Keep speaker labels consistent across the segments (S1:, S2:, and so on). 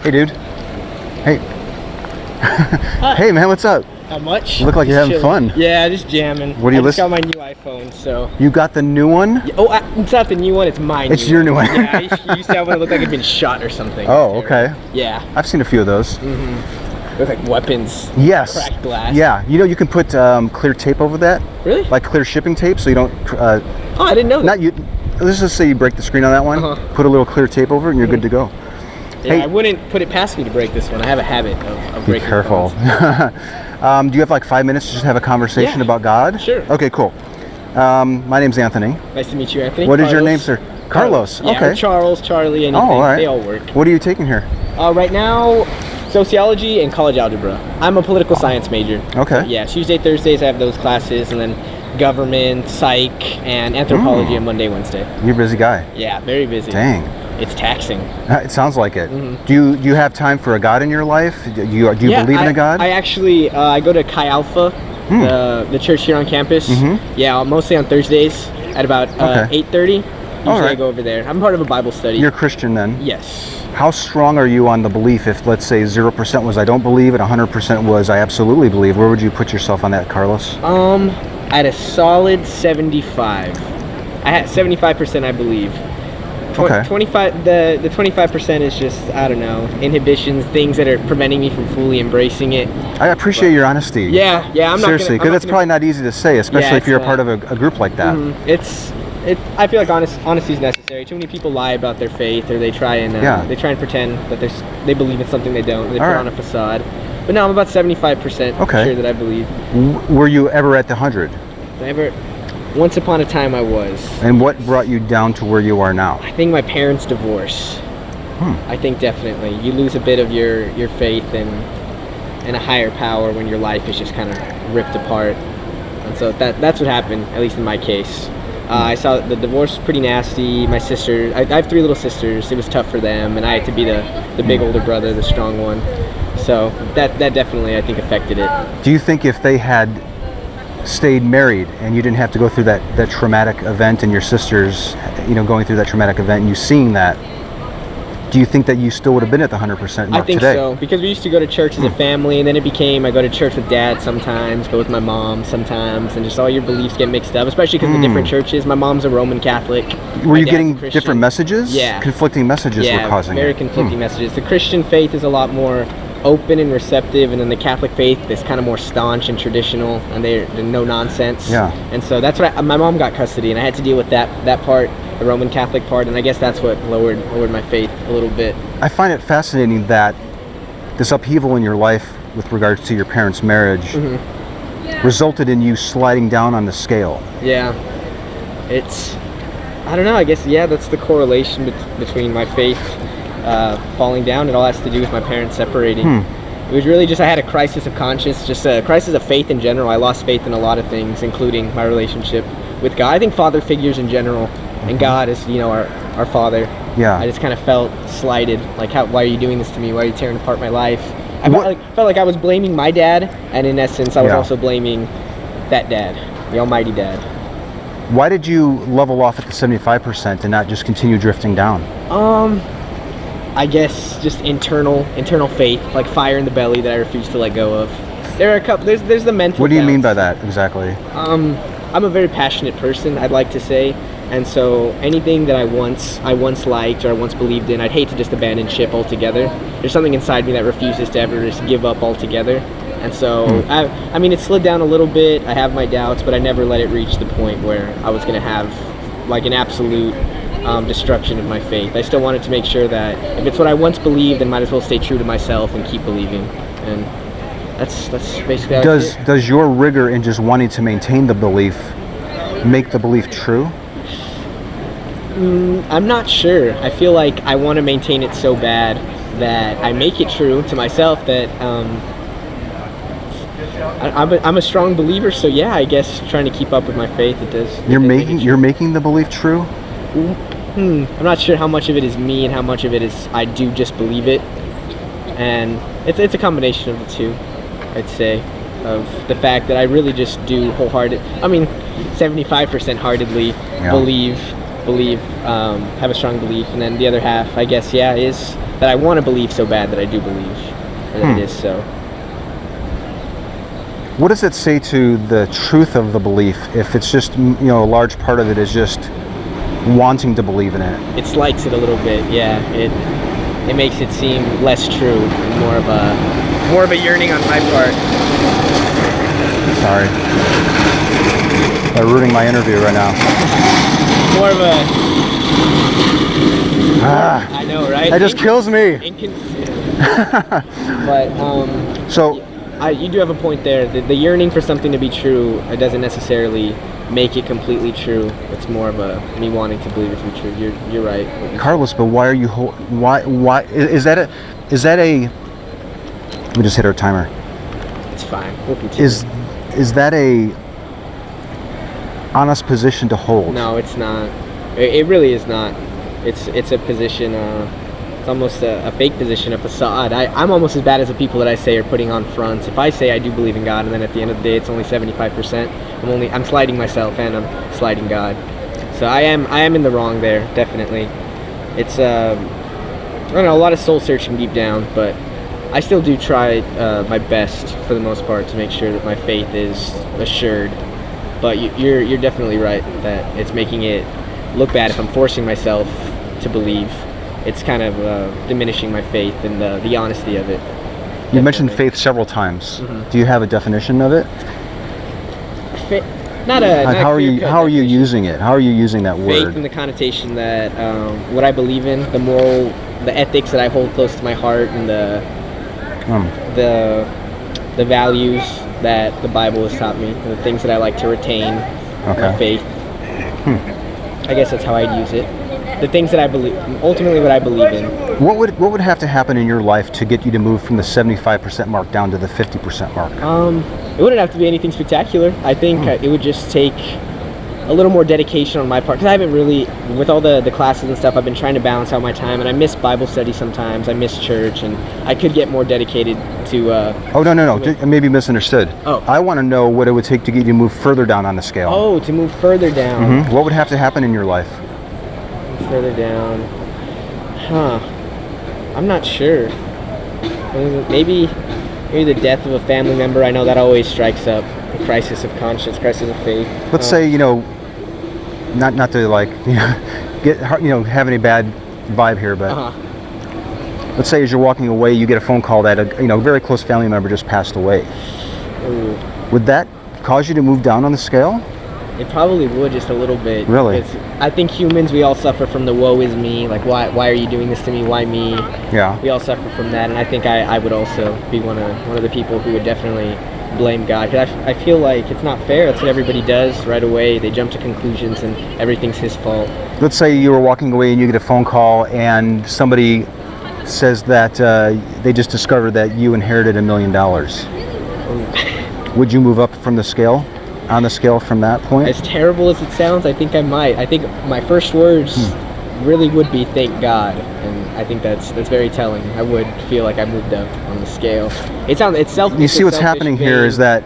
S1: Hey, dude. Hey.
S2: Hi.
S1: Hey, man, what's up?
S2: Not much.
S1: You look like you're having
S2: chilling.
S1: fun.
S2: Yeah, just jamming.
S1: What are you
S2: I just got
S1: listening?
S2: my new iPhone, so.
S1: You got the new one?
S2: It's not the new one. It's mine.
S1: It's your new one.
S2: Yeah, I used to have one that looked like it'd been shot or something.
S1: Oh, okay.
S2: Yeah.
S1: I've seen a few of those.
S2: With like weapons.
S1: Yes.
S2: Cracked glass.
S1: Yeah. You know, you can put clear tape over that.
S2: Really?
S1: Like clear shipping tape, so you don't.
S2: Oh, I didn't know that.
S1: Not you. Let's just say you break the screen on that one. Put a little clear tape over it, and you're good to go.
S2: Yeah,
S1: Hey.
S2: I wouldn't put it past me to break this one. I have a habit of
S1: Be
S2: breaking
S1: careful.
S2: phones.
S1: Do you have like 5 minutes to just have a conversation
S2: Yeah.
S1: about God?
S2: Sure.
S1: Okay, cool. My name's Anthony.
S2: Nice to meet you, Anthony.
S1: What is your
S2: Carlos.
S1: name, sir? Carlos.
S2: Yeah,
S1: Okay.
S2: or Charles, Charlie, anything.
S1: Oh, all right.
S2: They all work.
S1: What are you taking here?
S2: Right now, sociology and college algebra. I'm a political science major.
S1: Okay.
S2: Yeah, Tuesday, Thursdays I have those classes, and then government, psych, and anthropology on Monday, Wednesday.
S1: You're a busy guy.
S2: Yeah, very busy.
S1: Dang.
S2: It's taxing.
S1: It sounds like it. Do you have time for a God in your life? Do you believe in a God?
S2: I actually I go to Chi Alpha, the church here on campus. Yeah, mostly on Thursdays at about 8:30. Usually I go over there. I'm part of a Bible study.
S1: You're a Christian then?
S2: Yes.
S1: How strong are you on the belief? If let's say 0% was I don't believe and 100% was I absolutely believe, where would you put yourself on that, Carlos?
S2: At a solid 75. I had 75% I believe. 25. The 25% is just, I don't know, inhibitions, things that are preventing me from fully embracing it.
S1: I appreciate your honesty.
S2: Yeah. I'm not
S1: seriously, because that's probably not easy to say, especially if you're a part of a group like that.
S2: I feel like honesty is necessary. Too many people lie about their faith, or they try and pretend that they believe in something they don't. They put on a facade. But no, I'm about 75% sure that I believe.
S1: Were you ever at the 100?
S2: Once upon a time I was.
S1: And what brought you down to where you are now?
S2: I think my parents' divorce. I think definitely. You lose a bit of your faith in a higher power when your life is just kind of ripped apart. And so that's what happened, at least in my case. I saw the divorce was pretty nasty. My sister, I have 3 little sisters. It was tough for them, and I had to be the big older brother, the strong one. So that definitely, I think, affected it.
S1: Do you think if they had stayed married and you didn't have to go through that traumatic event, and your sisters, going through that traumatic event, and you seeing that, do you think that you still would have been at the 100% mark
S2: I think
S1: today?
S2: so, because we used to go to church as a family, and then it became I go to church with dad sometimes, go with my mom sometimes, and just all your beliefs get mixed up, especially because of the different churches. My mom's a Roman Catholic.
S1: Were you getting different messages?
S2: Yeah.
S1: Conflicting messages were causing
S2: very
S1: it.
S2: conflicting messages. The Christian faith is a lot more open and receptive, and then the Catholic faith is kind of more staunch and traditional, and they're no nonsense.
S1: Yeah.
S2: And so that's what my mom got custody, and I had to deal with that part, the Roman Catholic part, and I guess that's what lowered my faith a little bit.
S1: I find it fascinating that this upheaval in your life with regards to your parents' marriage resulted in you sliding down on the scale.
S2: Yeah. I don't know, I guess, that's the correlation between my faith falling down. It all has to do with my parents separating. It was really just I had a crisis of conscience, just a crisis of faith in general. I lost faith in a lot of things, including my relationship with God. I think father figures in general, and God is, our father.
S1: Yeah.
S2: I just kind of felt slighted, like, why are you doing this to me? Why are you tearing apart my life? I felt like I was blaming my dad, and in essence, I was also blaming that dad, the almighty dad.
S1: Why did you level off at the 75% and not just continue drifting down?
S2: I guess just internal faith, like fire in the belly that I refuse to let go of. There are a couple. There's the mental.
S1: What do you mean
S2: doubts.
S1: by that exactly?
S2: I'm a very passionate person, I'd like to say, and so anything that I once liked or I once believed in, I'd hate to just abandon ship altogether. There's something inside me that refuses to ever just give up altogether, and so I mean, it slid down a little bit. I have my doubts, but I never let it reach the point where I was going to have like an absolute destruction of my faith. I still wanted to make sure that if it's what I once believed, then might as well stay true to myself and keep believing. And that's basically how
S1: Does your rigor in just wanting to maintain the belief make the belief true?
S2: I'm not sure. I feel like I want to maintain it so bad that I make it true to myself that I'm a strong believer. So yeah, I guess trying to keep up with my faith, it does.
S1: You're making the belief true?
S2: I'm not sure how much of it is me and how much of it is I do just believe it, and it's a combination of the two, I'd say, of the fact that I really just do 75% heartedly believe believe, have a strong belief, and then the other half, I guess, yeah, is that I want to believe so bad that I do believe, and that it is so.
S1: What does it say to the truth of the belief if it's just, a large part of it is just wanting to believe in it?
S2: It slights it a little bit, yeah. It makes it seem less true, and more of a yearning on my part.
S1: Sorry. They're ruining my interview right now.
S2: More of a... I know, right?
S1: That just kills me.
S2: But,
S1: so...
S2: you do have a point there. The yearning for something to be true, it doesn't necessarily make it completely true. It's more of a me wanting to believe it to be true. You're right.
S1: Carlos, but why are you why is that a we just hit our timer.
S2: It's fine. We'll continue.
S1: Is that a honest position to hold?
S2: No, it's not. It really is not. It's a position. It's almost a fake position, a facade. I'm almost as bad as the people that I say are putting on fronts. If I say I do believe in God, and then at the end of the day it's only 75%, I'm sliding myself and I'm sliding God. So I am in the wrong there, definitely. It's I don't know, a lot of soul searching deep down, but I still do try my best for the most part to make sure that my faith is assured. But you're definitely right that it's making it look bad if I'm forcing myself to believe. It's kind of diminishing my faith and the honesty of it.
S1: You mentioned faith several times. Mm-hmm. Do you have a definition of it? How are you using it? How are you using that word?
S2: Faith in the connotation that what I believe in, the moral, the ethics that I hold close to my heart, and the values that the Bible has taught me, the things that I like to retain, my faith. I guess that's how I'd use it. The things that I believe, ultimately what I believe in.
S1: What would have to happen in your life to get you to move from the 75% mark down to the 50% mark?
S2: It wouldn't have to be anything spectacular. I think it would just take a little more dedication on my part, because I haven't really, with all the classes and stuff, I've been trying to balance out my time, and I miss Bible study sometimes, I miss church, and I could get more dedicated to...
S1: No, maybe misunderstood. I want to know what it would take to get you to move further down on the scale.
S2: Oh, to move further down.
S1: Mm-hmm. What would have to happen in your life?
S2: Further down, I'm not sure. Maybe the death of a family member. I know that always strikes up a crisis of conscience, crisis of faith.
S1: Let's say not to have any bad vibe here, but let's say as you're walking away, you get a phone call that a very close family member just passed away.
S2: Ooh.
S1: Would that cause you to move down on the scale?
S2: It probably would, just a little bit.
S1: Really?
S2: I think humans, we all suffer from the woe is me, like why are you doing this to me, why me?
S1: Yeah.
S2: We all suffer from that, and I think I would also be one of the people who would definitely blame God, because I feel like it's not fair. That's what everybody does right away. They jump to conclusions and everything's his fault. Let's
S1: say you were walking away and you get a phone call and somebody says that they just discovered that you inherited $1 million. Would you move up from the scale? On the scale from that point?
S2: As terrible as it sounds, I think I might. I think my first words really would be thank God, and I think that's very telling. I would feel like I moved up on the scale. It's selfish.
S1: You see what's happening here is that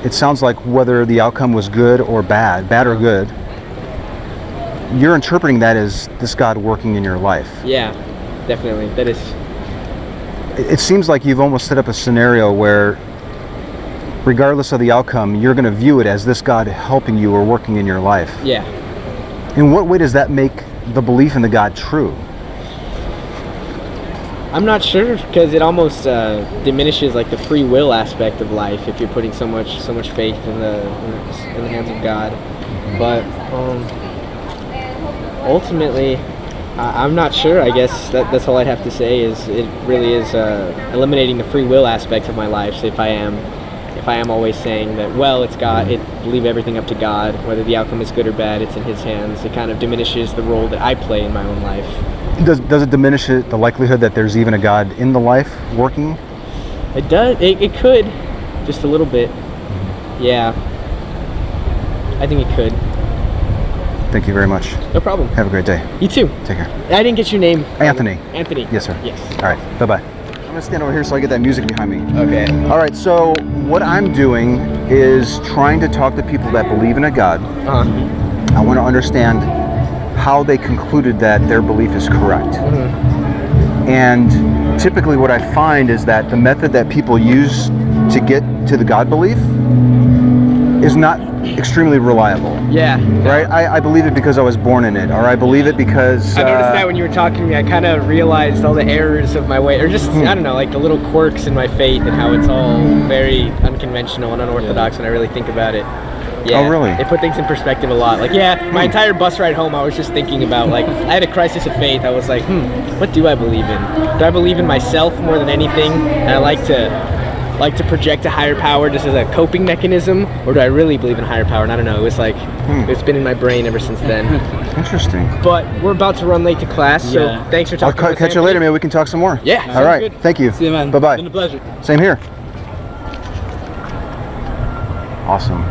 S1: it sounds like whether the outcome was good or bad or good, you're interpreting that as this God working in your life.
S2: Yeah, definitely. That is.
S1: It seems like you've almost set up a scenario where, regardless of the outcome, you're going to view it as this God helping you or working in your life.
S2: Yeah.
S1: In what way does that make the belief in the God true?
S2: I'm not sure, because it almost diminishes like the free will aspect of life if you're putting so much faith in the hands of God. But ultimately, I'm not sure. I guess that's all I'd have to say. Is it really is eliminating the free will aspect of my life. So if I am always saying that, well, it's God, leave everything up to God, whether the outcome is good or bad, it's in His hands, it kind of diminishes the role that I play in my own life.
S1: Does it diminish the likelihood that there's even a God in the life working?
S2: It does. It could, just a little bit. Yeah, I think it could.
S1: Thank you very much.
S2: No problem.
S1: Have a great day.
S2: You too.
S1: Take care.
S2: I didn't get your name.
S1: Anthony.
S2: Anthony.
S1: Yes, sir.
S2: Yes.
S1: All right. Bye-bye. I'm going to stand over here so I get that music behind me.
S2: Okay.
S1: All right. So what I'm doing is trying to talk to people that believe in a God.
S2: Uh-huh.
S1: I want to understand how they concluded that their belief is correct. And typically what I find is that the method that people use to get to the God belief is not extremely reliable.
S2: Yeah.
S1: Right? I believe it because I was born in it, or I believe it because...
S2: I noticed that when you were talking to me, I kind of realized all the errors of my way, or just, I don't know, like the little quirks in my faith and how it's all very unconventional and unorthodox when I really think about it. Yeah,
S1: oh, really?
S2: It put things in perspective a lot. Like, yeah, my entire bus ride home, I was just thinking about, like, I had a crisis of faith. I was like, what do I believe in? Do I believe in myself more than anything? And I like to project a higher power just as a coping mechanism, or do I really believe in a higher power? And I don't know. It was like, it's been in my brain ever since then.
S1: Interesting.
S2: But we're about to run late to class, so thanks for talking.
S1: I'll catch you later. Maybe we can talk some more.
S2: Yeah.
S1: All right.
S2: Good.
S1: Thank you.
S3: See you, man.
S1: Bye-bye.
S3: It's been a pleasure.
S1: Same here. Awesome.